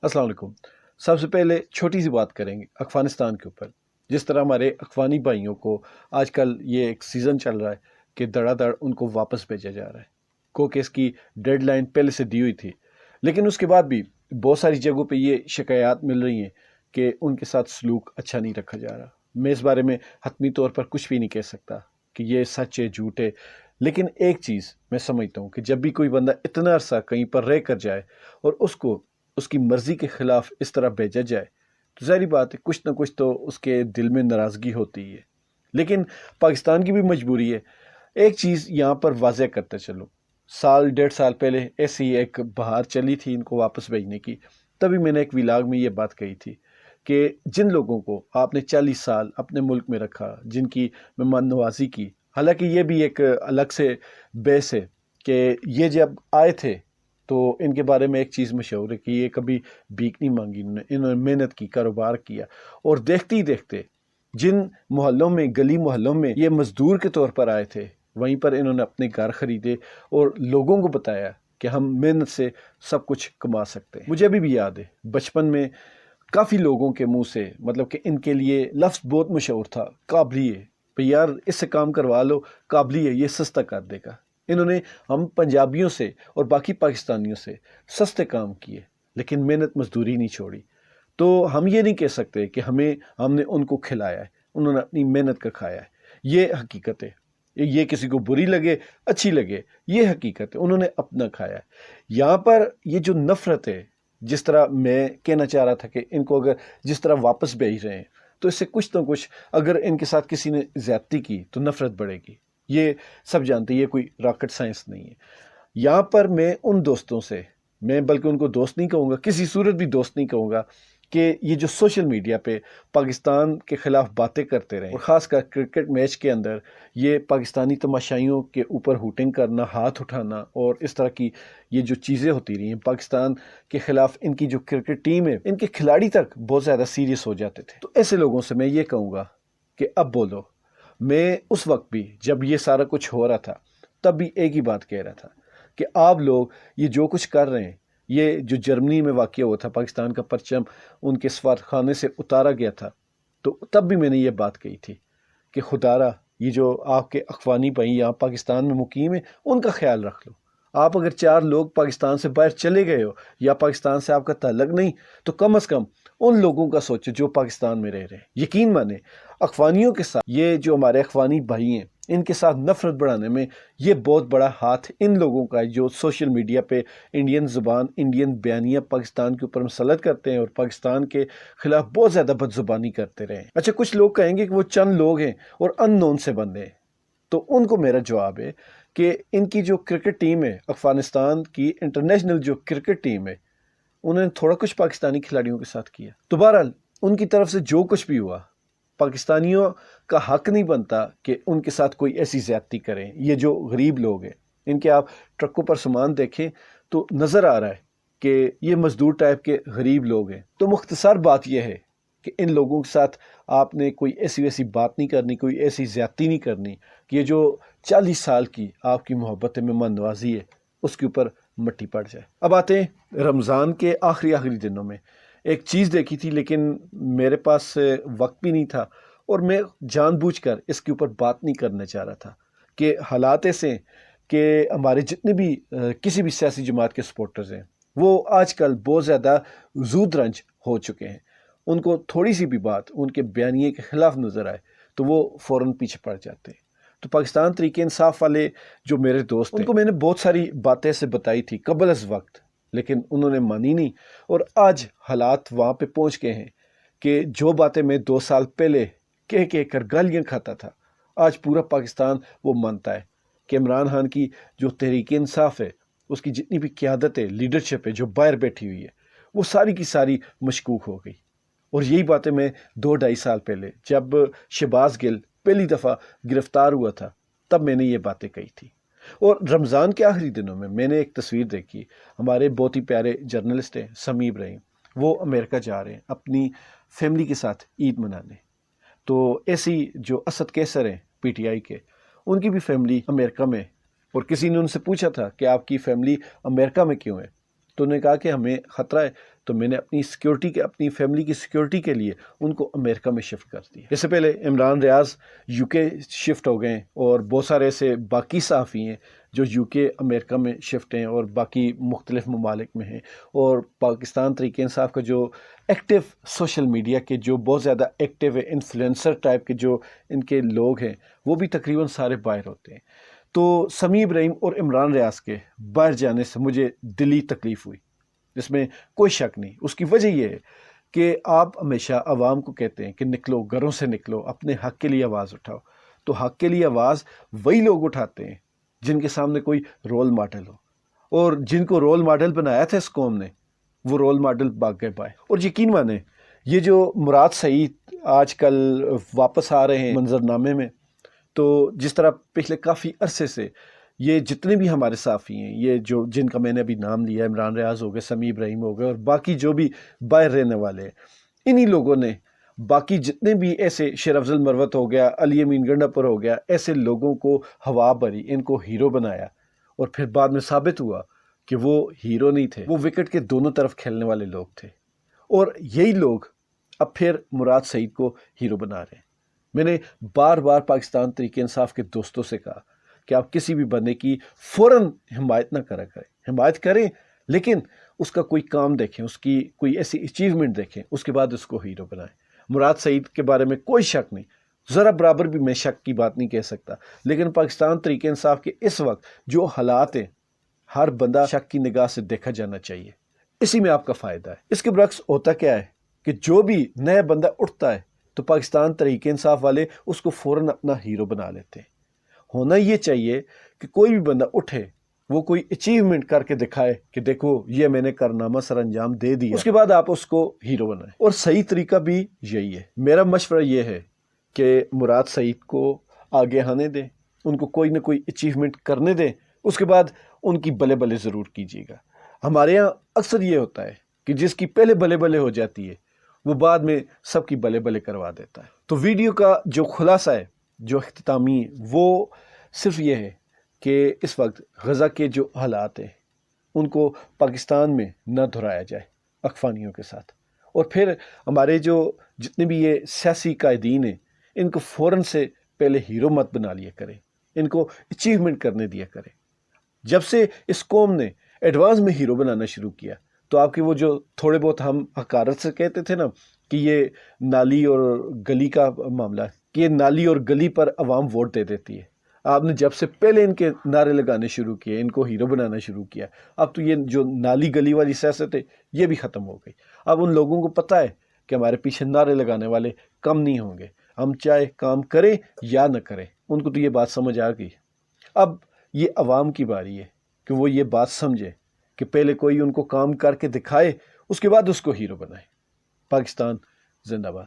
السلام علیکم۔ سب سے پہلے چھوٹی سی بات کریں گے افغانستان کے اوپر۔ جس طرح ہمارے افغانی بھائیوں کو آج کل یہ ایک سیزن چل رہا ہے کہ دڑا دڑ ان کو واپس بھیجا جا رہا ہے، کیونکہ اس کی ڈیڈ لائن پہلے سے دی ہوئی تھی، لیکن اس کے بعد بھی بہت ساری جگہوں پہ یہ شکایات مل رہی ہیں کہ ان کے ساتھ سلوک اچھا نہیں رکھا جا رہا۔ میں اس بارے میں حتمی طور پر کچھ بھی نہیں کہہ سکتا کہ یہ سچ ہے جھوٹ ہے، لیکن ایک چیز میں سمجھتا ہوں کہ جب بھی کوئی بندہ اتنا عرصہ کہیں پر رہ کر جائے اور اس کو اس کی مرضی کے خلاف اس طرح بھیجا جائے تو ظاہری بات ہے کچھ نہ کچھ تو اس کے دل میں ناراضگی ہوتی ہے۔ لیکن پاکستان کی بھی مجبوری ہے۔ ایک چیز یہاں پر واضح کرتے چلو، سال ڈیڑھ سال پہلے ایسی ایک بہار چلی تھی ان کو واپس بھیجنے کی، تبھی میں نے ایک ولاگ میں یہ بات کہی تھی کہ جن لوگوں کو آپ نے 40 سال اپنے ملک میں رکھا، جن کی مہمان نوازی کی، حالانکہ یہ بھی ایک الگ سے بیس ہے کہ یہ جب آئے تھے تو ان کے بارے میں ایک چیز مشہور ہے کہ یہ کبھی بھیک نہیں مانگی، انہوں نے محنت کی، کاروبار کیا، اور دیکھتے ہی دیکھتے جن محلوں میں، گلی محلوں میں یہ مزدور کے طور پر آئے تھے، وہیں پر انہوں نے اپنے گھر خریدے اور لوگوں کو بتایا کہ ہم محنت سے سب کچھ کما سکتے ہیں۔ مجھے ابھی بھی یاد ہے بچپن میں کافی لوگوں کے منہ سے مطلب کہ ان کے لیے لفظ بہت مشہور تھا، قابلیے، بھئی یار اس سے کام کروا لو، قابلیے یہ سستا کر دے گا۔ انہوں نے ہم پنجابیوں سے اور باقی پاکستانیوں سے سستے کام کیے، لیکن محنت مزدوری نہیں چھوڑی۔ تو ہم یہ نہیں کہہ سکتے کہ ہم نے ان کو کھلایا ہے، انہوں نے اپنی محنت کا کھایا ہے۔ یہ حقیقت ہے، یہ کسی کو بری لگے اچھی لگے، یہ حقیقت ہے، انہوں نے اپنا کھایا ہے۔ یہاں پر یہ جو نفرت ہے، جس طرح میں کہنا چاہ رہا تھا کہ ان کو اگر جس طرح واپس بھیج رہے ہیں تو اس سے کچھ نہ کچھ اگر ان کے ساتھ کسی نے زیادتی کی تو نفرت بڑھے گی۔ یہ سب جانتے ہیں، یہ کوئی راکٹ سائنس نہیں ہے۔ یہاں پر میں ان دوستوں سے، میں بلکہ ان کو دوست نہیں کہوں گا، کسی صورت بھی دوست نہیں کہوں گا، کہ یہ جو سوشل میڈیا پہ پاکستان کے خلاف باتیں کرتے رہیں، اور خاص کر کرکٹ میچ کے اندر یہ پاکستانی تماشائیوں کے اوپر ہوٹنگ کرنا، ہاتھ اٹھانا اور اس طرح کی یہ جو چیزیں ہوتی رہی ہیں، پاکستان کے خلاف ان کی جو کرکٹ ٹیم ہے، ان کے کھلاڑی تک بہت زیادہ سیریس ہو جاتے تھے۔ تو ایسے لوگوں سے میں یہ کہوں گا کہ اب بولو۔ میں اس وقت بھی جب یہ سارا کچھ ہو رہا تھا تب بھی ایک ہی بات کہہ رہا تھا کہ آپ لوگ یہ جو کچھ کر رہے ہیں، یہ جو جرمنی میں واقع ہوا تھا، پاکستان کا پرچم ان کے سفارتخانے سے اتارا گیا تھا، تو تب بھی میں نے یہ بات کہی تھی کہ خدا را یہ جو آپ کے اخوانی بھائی یہاں پاکستان میں مقیم ہیں ان کا خیال رکھ لو۔ آپ اگر 4 لوگ پاکستان سے باہر چلے گئے ہو یا پاکستان سے آپ کا تعلق نہیں، تو کم از کم ان لوگوں کا سوچو جو پاکستان میں رہ رہے ہیں۔ یقین مانے اخوانیوں کے ساتھ، یہ جو ہمارے اخوانی بھائی ہیں، ان کے ساتھ نفرت بڑھانے میں یہ بہت بڑا ہاتھ ان لوگوں کا ہے جو سوشل میڈیا پہ انڈین زبان، انڈین بیانیہ پاکستان کے اوپر مسلط کرتے ہیں اور پاکستان کے خلاف بہت زیادہ بد زبانی کرتے رہے ہیں۔ اچھا، کچھ لوگ کہیں گے کہ وہ چند لوگ ہیں اور ان نون سے بندے ہیں، تو ان کو میرا جواب ہے کہ ان کی جو کرکٹ ٹیم ہے، افغانستان کی انٹرنیشنل جو کرکٹ ٹیم ہے، انہوں نے تھوڑا کچھ پاکستانی کھلاڑیوں کے ساتھ کیا۔ تو بہرحال ان کی طرف سے جو کچھ بھی ہوا، پاکستانیوں کا حق نہیں بنتا کہ ان کے ساتھ کوئی ایسی زیادتی کریں۔ یہ جو غریب لوگ ہیں، ان کے آپ ٹرکوں پر سامان دیکھیں تو نظر آ رہا ہے کہ یہ مزدور ٹائپ کے غریب لوگ ہیں۔ تو مختصر بات یہ ہے کہ ان لوگوں کے ساتھ آپ نے کوئی ایسی ویسی بات نہیں کرنی، کوئی ایسی زیادتی نہیں کرنی کہ یہ جو 40 سال کی آپ کی محبت مہمان نوازی ہے اس کے اوپر مٹی پڑ جائے۔ اب آتے ہیں رمضان کے آخری دنوں میں ایک چیز دیکھی تھی، لیکن میرے پاس وقت بھی نہیں تھا اور میں جان بوجھ کر اس کے اوپر بات نہیں کرنا چاہ رہا تھا کہ حالات ایسے ہیں کہ ہمارے جتنے بھی کسی بھی سیاسی جماعت کے سپورٹرز ہیں وہ آج کل بہت زیادہ زود رنج ہو چکے ہیں۔ ان کو تھوڑی سی بھی بات ان کے بیانیے کے خلاف نظر آئے تو وہ فوراً پیچھے پڑ جاتے ہیں۔ تو پاکستان تحریک انصاف والے جو میرے دوست ہیں، ان کو میں نے بہت ساری باتیں سے بتائی تھی قبل از وقت، لیکن انہوں نے مانی نہیں، اور آج حالات وہاں پہ پہنچ گئے ہیں کہ جو باتیں میں 2 سال پہلے کہہ کر گالیاں کھاتا تھا، آج پورا پاکستان وہ مانتا ہے کہ عمران خان کی جو تحریک انصاف ہے، اس کی جتنی بھی قیادت ہے، لیڈرشپ ہے جو باہر بیٹھی ہوئی ہے، وہ ساری کی ساری مشکوک ہو گئی۔ اور یہی باتیں میں 2-2.5 سال پہلے جب شہباز گل پہلی دفعہ گرفتار ہوا تھا تب میں نے یہ باتیں کہی تھی۔ اور رمضان کے آخری دنوں میں نے ایک تصویر دیکھی، ہمارے بہت ہی پیارے جرنلسٹ ہیں سمیع ابراہیم، وہ امریکہ جا رہے ہیں اپنی فیملی کے ساتھ عید منانے۔ تو ایسی جو اسد کیسر ہیں پی ٹی آئی کے، ان کی بھی فیملی امریکہ میں، اور کسی نے ان سے پوچھا تھا کہ آپ کی فیملی امریکہ میں کیوں ہے، تو انہوں نے کہا کہ ہمیں خطرہ ہے، تو میں نے اپنی فیملی کی سیکیورٹی کے لیے ان کو امریکہ میں شفٹ کر دیا۔ اس سے پہلے عمران ریاض یو کے شفٹ ہو گئے، اور بہت سارے ایسے باقی صحافی ہیں جو یو کے امریکہ میں شفٹ ہیں اور باقی مختلف ممالک میں ہیں، اور پاکستان تحریک انصاف کا جو ایکٹیو سوشل میڈیا کے جو بہت زیادہ ایکٹیو ہے، انفلوئنسر ٹائپ کے جو ان کے لوگ ہیں، وہ بھی تقریباً سارے باہر ہوتے ہیں۔ تو سمیع ابراہیم اور عمران ریاض کے باہر جانے سے مجھے دلی تکلیف ہوئی، جس میں کوئی شک نہیں۔ اس کی وجہ یہ ہے کہ آپ ہمیشہ عوام کو کہتے ہیں کہ نکلو، گھروں سے نکلو، اپنے حق کے لیے آواز اٹھاؤ، تو حق کے لیے آواز وہی لوگ اٹھاتے ہیں جن کے سامنے کوئی رول ماڈل ہو، اور جن کو رول ماڈل بنایا تھا اس قوم نے، وہ رول ماڈل بھاگ گئے بائے۔ اور یقین مانیں، یہ جو مراد سعید آج کل واپس آ رہے ہیں منظرنامے میں، تو جس طرح پچھلے کافی عرصے سے یہ جتنے بھی ہمارے صحافی ہیں، یہ جو جن کا میں نے ابھی نام لیا، عمران ریاض ہو گئے، سمیع ابراہیم ہو گئے، اور باقی جو بھی باہر رہنے والے ہیں، انہی لوگوں نے باقی جتنے بھی ایسے شیر افضل مروت ہو گیا، علی امین گنڈاپور ہو گیا، ایسے لوگوں کو ہوا بھری، ان کو ہیرو بنایا، اور پھر بعد میں ثابت ہوا کہ وہ ہیرو نہیں تھے، وہ وکٹ کے دونوں طرف کھیلنے والے لوگ تھے، اور یہی لوگ اب پھر مراد سعید کو ہیرو بنا رہے ہیں۔ میں نے بار بار پاکستان تحریک انصاف کے دوستوں سے کہا کہ آپ کسی بھی بندے کی فوراً حمایت نہ کریں، حمایت کریں لیکن اس کا کوئی کام دیکھیں، اس کی کوئی ایسی اچیومنٹ دیکھیں، اس کے بعد اس کو ہیرو بنائیں۔ مراد سعید کے بارے میں کوئی شک نہیں، ذرا برابر بھی میں شک کی بات نہیں کہہ سکتا، لیکن پاکستان تحریک انصاف کے اس وقت جو حالات ہیں، ہر بندہ شک کی نگاہ سے دیکھا جانا چاہیے، اسی میں آپ کا فائدہ ہے۔ اس کے برعکس ہوتا کیا ہے کہ جو بھی نیا بندہ اٹھتا ہے تو پاکستان تحریک انصاف والے اس کو فوراً اپنا ہیرو بنا لیتے ہیں۔ ہونا یہ چاہیے کہ کوئی بھی بندہ اٹھے، وہ کوئی اچیومنٹ کر کے دکھائے کہ دیکھو یہ میں نے کارنامہ سر انجام دے دیا، اس کے بعد آپ اس کو ہیرو بنائیں۔ اور صحیح طریقہ بھی یہی ہے۔ میرا مشورہ یہ ہے کہ مراد سعید کو آگے آنے دیں، ان کو کوئی نہ کوئی اچیومنٹ کرنے دیں، اس کے بعد ان کی بلے بلے ضرور کیجیے گا۔ ہمارے یہاں اکثر یہ ہوتا ہے کہ جس کی پہلے بلے بلے ہو جاتی ہے، وہ بعد میں سب کی بلے بلے کروا دیتا ہے۔ تو ویڈیو کا جو خلاصہ ہے، جو اختتامی، وہ صرف یہ ہے کہ اس وقت غزہ کے جو حالات ہیں ان کو پاکستان میں نہ دہرایا جائے اکفانیوں کے ساتھ، اور پھر ہمارے جو جتنے بھی یہ سیاسی قائدین ہیں، ان کو فوراً سے پہلے ہیرو مت بنا لیا کریں، ان کو اچیومنٹ کرنے دیا کریں۔ جب سے اس قوم نے ایڈوانس میں ہیرو بنانا شروع کیا، تو آپ کے وہ جو تھوڑے بہت ہم حقارت سے کہتے تھے نا کہ یہ نالی اور گلی کا معاملہ ہے، کہ یہ نالی اور گلی پر عوام ووٹ دے دیتی ہے، آپ نے جب سے پہلے ان کے نعرے لگانے شروع کیے، ان کو ہیرو بنانا شروع کیا، اب تو یہ جو نالی گلی والی سیاست ہے یہ بھی ختم ہو گئی۔ اب ان لوگوں کو پتہ ہے کہ ہمارے پیچھے نعرے لگانے والے کم نہیں ہوں گے، ہم چاہے کام کریں یا نہ کریں، ان کو تو یہ بات سمجھ آ گئی۔ اب یہ عوام کی باری ہے کہ وہ یہ بات سمجھے کہ پہلے کوئی ان کو کام کر کے دکھائے، اس کے بعد اس کو ہیرو بنائے۔ پاکستان زندہ باد۔